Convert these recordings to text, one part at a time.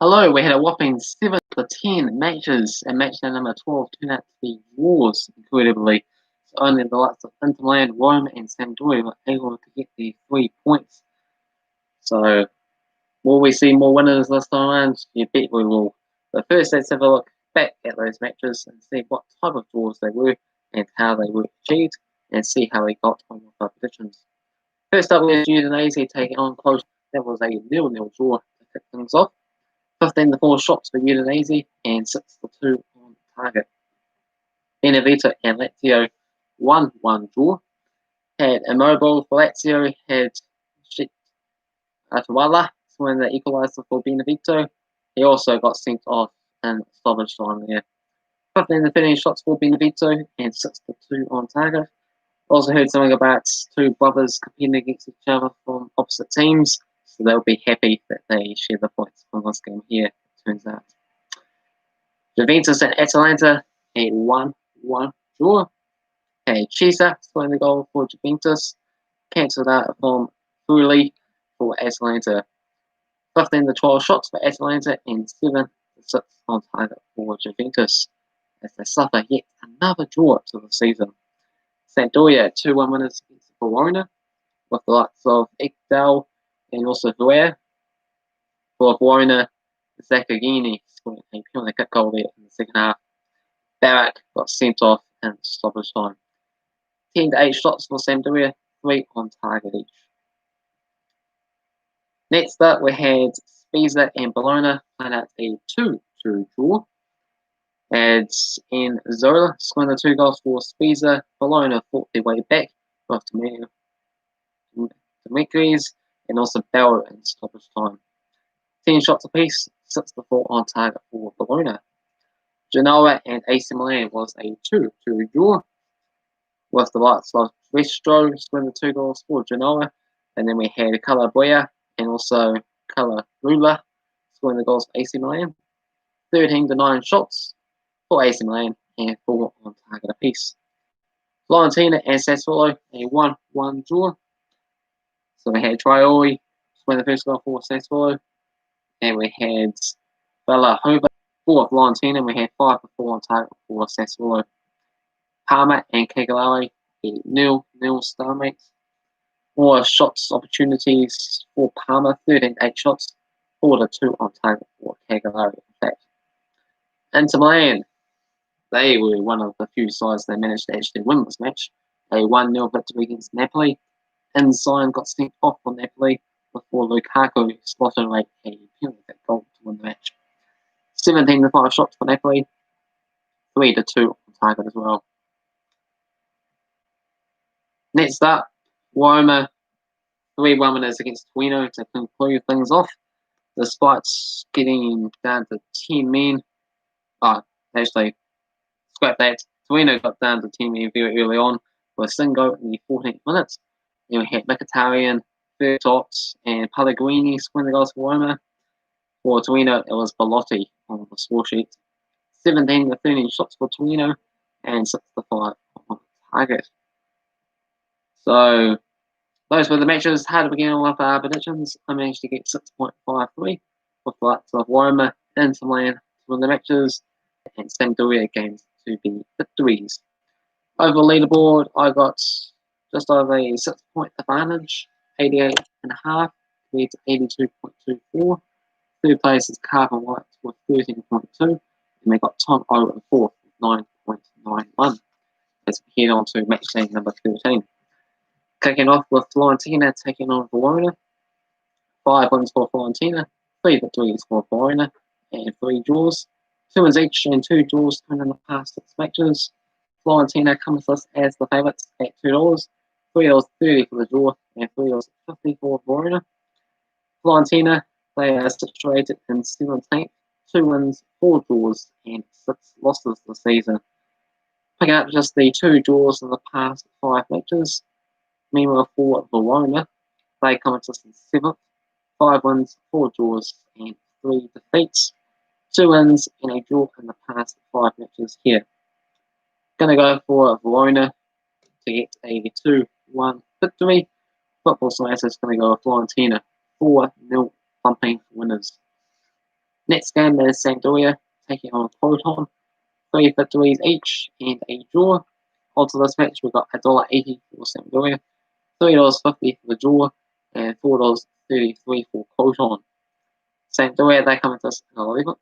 Hello, we had a whopping 7 to 10 matches, and match day number 12 turned out to be draws, incredibly. So only the likes of Inter Milan, Rome, and Sampdoria were able to get the 3 points. So, will we see more winners this time around? You bet we will. But first, let's have a look back at those matches and see what type of draws they were and how they were achieved, and see how we got on with our predictions. First up, we had Udinese taking on Crotone. That was a 0-0 draw to kick things off. 15 to 4 shots for Udinese and 6 to 2 on target. Beneveto and Lazio 1-1 draw. Had Immobile for Lazio, had Atawala when the equaliser for Beneveto. He also got sent off in stoppage time there. 15 to 13 shots for Beneveto and 6 to 2 on target. Also heard something about two brothers competing against each other from opposite teams, so they'll be happy that they share the points from this game here, it turns out. Juventus and Atalanta, a 1-1 draw. Chiesa scoring the goal for Juventus, cancelled out from Fuli for Atalanta. 15 to 12 shots for Atalanta and 7 to 6 on target for Juventus, as they suffer yet another draw to the season. Sampdoria 2-1 winners against Verona, with the likes of Ekdal and also Verona. For Verona, Zaccarini scoring a penalty kick goal there in the second half. Barak got sent off in stoppage time. 10 to 8 shots for Sampdoria, 3 on target each. Next up, we had Spezia and Bologna playing out a 2-2 draw. As in Zola scoring the 2 goals for Spezia, Bologna fought their way back with Demetrius and also Bell in stoppage time. 10 shots apiece, 6 to 4 on target for Verona. Genoa and AC Milan was a 2-2 draw, with the likes of Restro scoring the 2 goals for Genoa, and then we had Calabria and also Calarula scoring the goals for AC Milan. 13 to 9 shots for AC Milan and 4 on target apiece. Fiorentina and Sassuolo, a 1-1 draw. So we had Traore scoring the first goal for Sassuolo, and we had Hova for Fiorentina, and we had 5 to 4 on target for Sassuolo. Parma and Cagliari, a 0-0 stalemates. More shots opportunities for Parma, 13 to 8 shots, 4 to 2 on target for Cagliari, in fact. Inter Milan, they were one of the few sides that managed to actually win this match. A 1-0 victory against Napoli. Insigne got sent off for Napoli before Lukaku slotted away a penalty goal to win the match. 17 to 5 shots for Napoli, 3 to 2 on target as well. Next up, Roma 3-1 winners against Torino to conclude things off, despite getting down to 10 men. Actually, scrap that. Torino got down to 10 men very early on with Singo in the 14th minute. Then we had Mkhitaryan, Bertot, and Pellegrini scoring the goals for Roma. For Torino, it was Belotti on the score sheet. 17 to 13 shots for Torino and 6 to 5 on target. So, those were the matches. Hard to begin with our predictions. I managed to get 6.53 with the likes of Roma and Inter Milan to win the matches, and Sampdoria games to be victories. Over the leaderboard, I got just over a 6-point advantage, 88.5 compared to 82.24. Third place is Cavan Wright with 13.2, and we got Tom O in fourth with 9.91. Let's head on to match day number 13. Kicking off with Fiorentina taking on Verona. 5 wins for Fiorentina, 3 victories for Verona, and 3 draws. 2 wins each and 2 draws in the past 6 matches. Fiorentina comes to us as the favourites at $2, $3.30 for the draw, and $3.50 for Verona. Fiorentina, they are situated in 17th, 2 wins, 4 draws, and 6 losses this season. Picking up just the 2 draws in the past 5 matches. Meanwhile, for Verona, they come to us in 7th, 5 wins, 4 draws, and 3 defeats. 2 wins and a draw in the past 5 matches here. Going to go for Verona to get a 2-1 victory. Football Science is going to go with Fiorentina 4-0 thumping winners. Next game is Sampdoria taking on Crotone. 3 victories each and a draw. Odds of this match, we've got $1.80 for Sampdoria, $3.50 for the draw, and $4.33 for Crotone. Sampdoria, they come into us in 11th.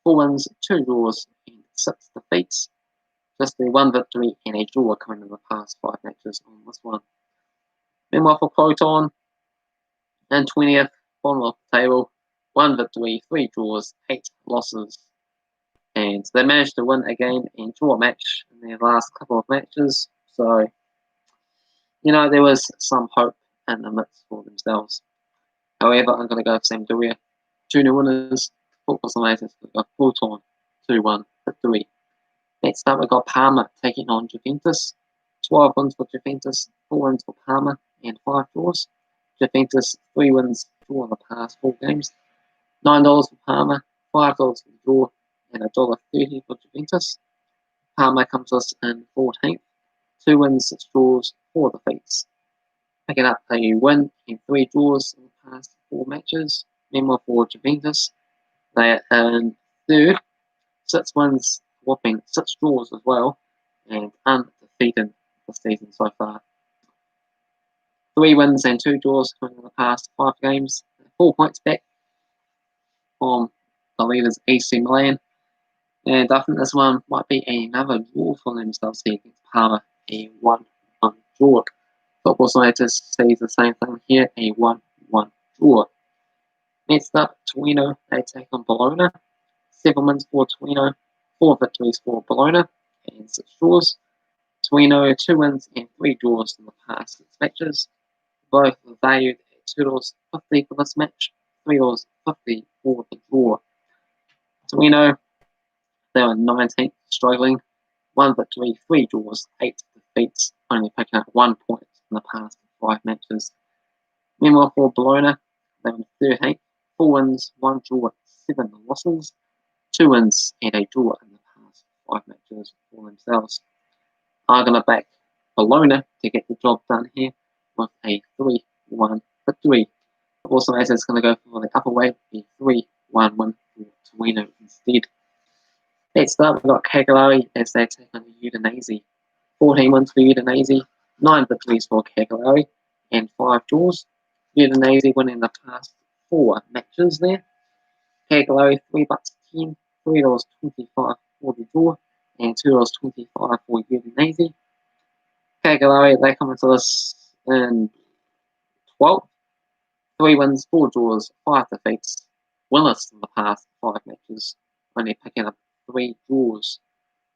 4 wins, 2 draws, and 6 defeats. Just the 1 victory and a draw coming in the past 5 matches on this one. Meanwhile, for Crotone, in 20th, bottom of the table, 1 victory, 3 draws, 8 losses. And they managed to win a game and draw a match in their last couple of matches. So, there was some hope in the midst for themselves. However, I'm going to go for Sampdoria. 2 new winners. Football Simulator, we've got Crotone, 2-1 victory. Next up, we've got Parma taking on Juventus. 12 wins for Juventus, 4 wins for Parma, and 5 draws. Juventus, 3 wins, 4 in the past 4 games. $9 for Parma, $5 for the draw, and $1.30 for Juventus. Parma comes to us in 14th. 2 wins, 6 draws, 4 defeats. Picking up a win and 3 draws in the past 4 matches. Meanwhile, for Juventus, they are in 3rd. 6 wins, whopping 6 draws as well, and undefeated this season so far. 3 wins and 2 draws in the past 5 games. 4 points back from the leaders AC Milan. And I think this one might be another draw for themselves here against Parma, a 1-1 draw. Football Simulator sees the same thing here, a 1-1 draw. Next up, Torino, they take on Bologna. 7 wins for Torino, 4 victories for Bologna, and 6 draws. Torino, 2 wins and 3 draws in the past 6 matches. Both valued at $2.50 for this match, $3.50 for the draw. Torino, they were 19th, struggling. 1 victory, 3 draws, 8 defeats, only picking up 1 point in the past 5 matches. Meanwhile, for Bologna, they were 13th, 4 wins, 1 draw, 7 losses, 2 wins and a draw in the past 5 matches for themselves. I'm going to back Bologna to get the job done here with a 3-1 victory. Also, as it's going to go for the upper weight, a 3-1 win for Torino instead. Next up, we've got Cagliari as they take on Udinese. 14 wins for Udinese, 9 victories for Cagliari, and 5 draws. Udinese winning the past 4 matches there. Cagliari, $3.10, $3.25 for the draw, and $2.25 for Udinese. Cagliari, they come into this in 12th. 3 wins, 4 draws, 5 defeats. Winless in the past 5 matches, only picking up 3 draws.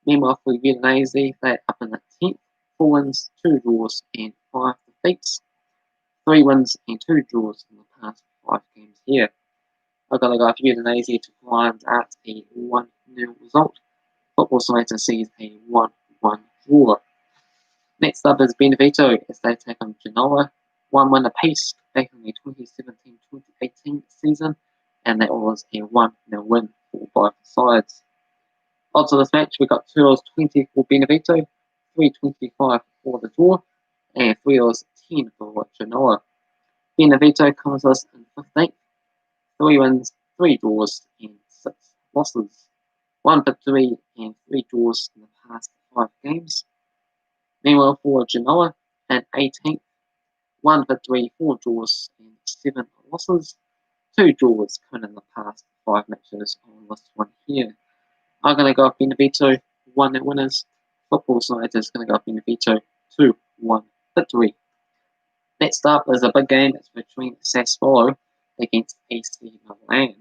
Meanwhile, for Udinese, they're up in the 10th. 4 wins, 2 draws, and 5 defeats. 3 wins and 2 draws in the past 5 games here. I've got to go for Udinese to find out a 1-0 result. Football Simulator sees a 1-1 draw. Next up is Beneveto as they take on Genoa. 1 win apiece back in the 2017-2018 season, and that was a 1-0 win for both sides. Odds of this match, we got $2.20 for Beneveto, $3.25 for the draw, and $3.10 for Genoa. Beneveto comes us in 15th. 3 wins, 3 draws, and 6 losses. 1 victory and 3 draws in the past 5 games. Meanwhile, for Genoa at 18th, 1 victory, 4 draws, and 7 losses. 2 draws coming in the past 5 matches on this one here. I'm going to go with Beneveto, 1-0 winners. Football Simulator is going to go with Beneveto, 2-1 victory. Next up is a big game. It's between Sassuolo against AC Milan.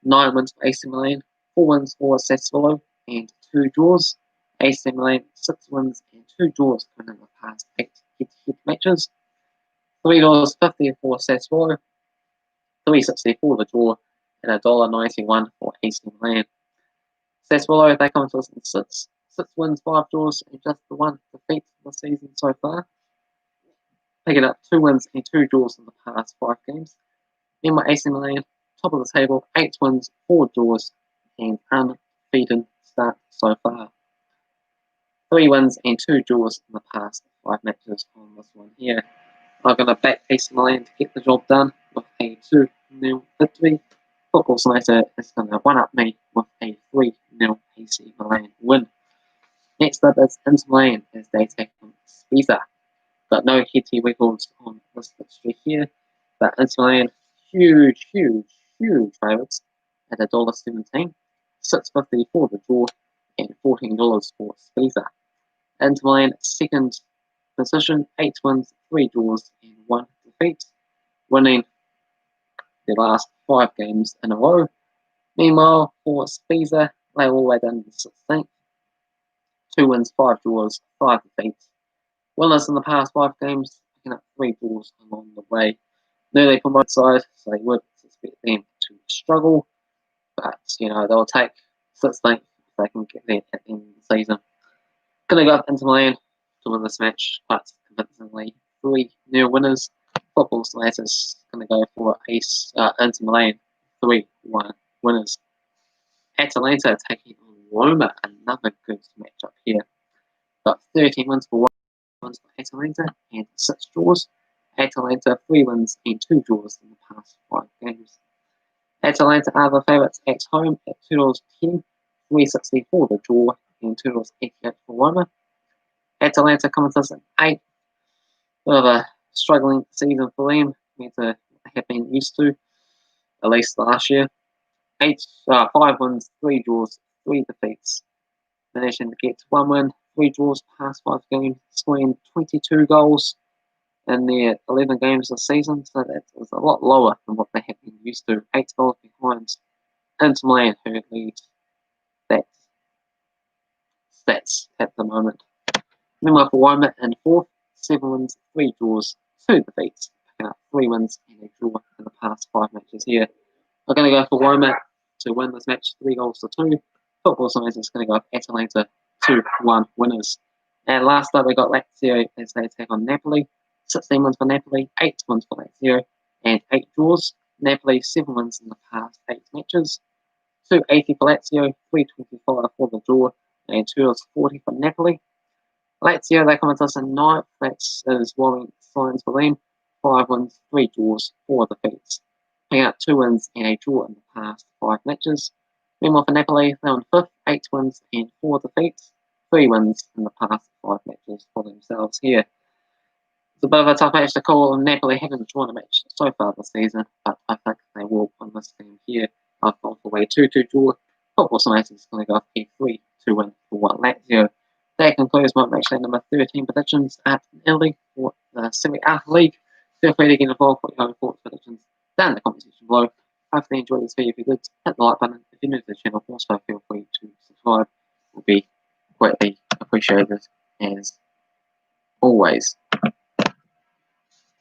9 wins for AC Milan, 4 wins for Sassuolo, and 2 draws. AC Milan, 6 wins and 2 draws coming in the past 8 head-to-head matches. $3.50 for Sassuolo, $3.60 for the draw, and $1.91 for AC Milan. Sassuolo, they come to us in 6 wins, 5 draws, and just the 1 defeat for the season so far. Picking up 2 wins and 2 draws in the past 5 games. Meanwhile, AC Milan, top of the table, 8 wins, 4 draws, and undefeated start so far. 3 wins and 2 draws in the past 5 matches on this one here. I'm going to back AC Milan to get the job done with a 2-0 victory. Football Simulator is going to one up me with a 3-0 AC Milan win. Next up is Inter Milan as they take on Spezia. Got no head-to-head records on this fixture here, but Inter Milan huge favourites at $1.17, $6.50 for the draw, and $14 for Spezia. Inter Milan second position, 8 wins, 3 draws, and 1 defeat, winning their last 5 games in a row. Meanwhile, for Spezia, they're all the way down to 16th. 2 wins, 5 draws, 5 defeats. Winners in the past 5 games, picking up 3 draws along the way. Nearly promoted side, so you would expect them to struggle, but they'll take 16th if they can get there at the end of the season. Gonna go up into Milan to win this match quite convincingly. 3-0 winners. Football Simulator's gonna go for Inter Milan 3-1 winners. Atalanta taking on Roma, another good matchup here. Got 13 wins for wins for Atalanta and 6 draws. Atalanta 3 wins and 2 draws in the past 5 games. Atalanta are the favourites at home at $2.10, $3.60 for the draw, and $2.88 for Roma. Atalanta comes to us at 8th. Bit of a struggling season for them, compared to what they have been used to, at least last year. 5 wins, 3 draws, 3 defeats. Managing to get 1 win, 3 draws past 5 games, scoring 22 goals in their 11 games this season, so that is a lot lower than what they have been used to. 8 goals behind Inter Milan, who leads that stats at the moment. Meanwhile, for Roma in 4th, 7 wins, 3 draws, 2 defeats, picking up 3 wins and a draw in the past 5 matches here. We're going to go for Roma to win this match 3-2. Football Simulator is going to go up Atalanta 2-1 winners. And last up, we got Lazio as they take on Napoli. 16 wins for Napoli, 8 wins for Lazio, and 8 draws. Napoli 7 wins in the past 8 matches. 280 for Lazio, 325 for the draw, and $2.40 for Napoli. Lazio, they come into us in 9th. That is worrying signs for them. 5 wins, 3 draws, 4 defeats. Picking up 2 wins and a draw in the past 5 matches. Meanwhile, for Napoli, they're on 5th, 8 wins and 4 defeats. 3 wins in the past 5 matches for themselves here. It's a bit of a tough match to call, and Napoli haven't drawn a match so far this season, but I think they will win this game here. I've gone for a 2-2 draw. Football Simulator is going to go a 3-2 win for Lazio. That concludes my matchday number 13 predictions at Italy for the Serie A League. Feel free to get involved with your own thoughts predictions down in the comment section below. Hopefully you enjoyed this video. If you did, hit the like button. If you're new to the channel, also feel free to subscribe. It will be greatly appreciated as always.